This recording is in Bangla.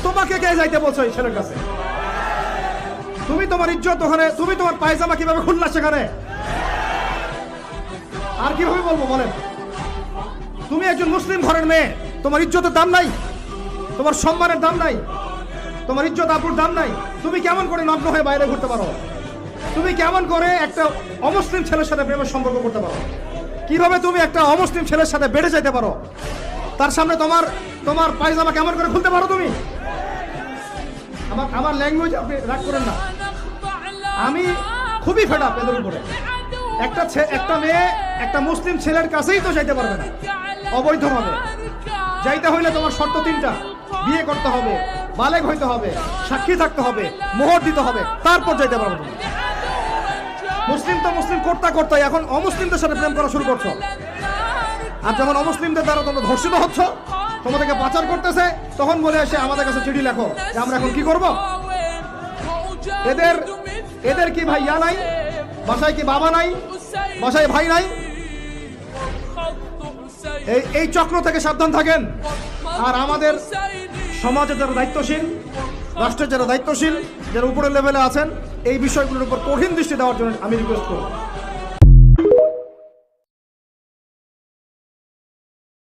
তোমাকে কে যাইতে বলছো এই ছেলের কাছে? তুমি তোমার ইজ্জত ওখানে, তুমি তোমার পায়জামা কিভাবে খুললা সেখানে? আর কিভাবে বলবো বলেন? তুমি একজন মুসলিম ঘরের মেয়ে, তোমার ইজ্জতের দাম নাই, তোমার সম্মানের দাম নাই, তোমার ইজ্জত আবরুর দাম নাই। তুমি কেমন করে নগ্ন হয়ে বাইরে ঘুরতে পারো? তুমি কেমন করে একটা অমুসলিম ছেলের সাথে প্রেমের সম্পর্ক করতে পারো? কিভাবে তুমি একটা অমুসলিম ছেলের সাথে বেড়ে যেতে পারো? তার সামনে তোমার তোমার পায়জামা কেমন করে খুলতে পারো তুমি? আমার ল্যাঙ্গুয়েজ আপনি রাগ করেন না। আমি খুবই ফেড আপ এদের উপরে। একটা মেয়ে একটা মুসলিম ছেলের কাছেই তো যাইতে পারবে না অবৈধভাবে। যাইতে হইলে তোমার শর্ত তিনটা: বিয়ে করতে হবে, বালেগ হইতে হবে, সাক্ষী থাকতে হবে, মোহর দিতে হবে, তারপর যাইতে পারবে তুমি। মুসলিম তো মুসলিম করতে করতে এখন অমুসলিমদের সাথে প্রেম করা শুরু করছো। আর যখন অমুসলিমদের দ্বারা তোমরা ধর্ষিত হচ্ছ, তোমাদেরকে পাচার করতেছে, তখন বলে এসে আমাদের কাছে চিঠি লেখো যে আমরা এখন কি করব। এদের কি ভাই ইয়া নাই? বাসায় কি বাবা নাই? বাসায় ভাই নাই? এই চক্র থেকে সাবধান থাকেন। আর আমাদের সমাজে যারা দায়িত্বশীল, রাষ্ট্রের যারা দায়িত্বশীল, যারা উপরের লেভেলে আছেন, এই বিষয়গুলোর উপর কঠিন দৃষ্টি দেওয়ার জন্য আমি রিকোয়েস্ট করব।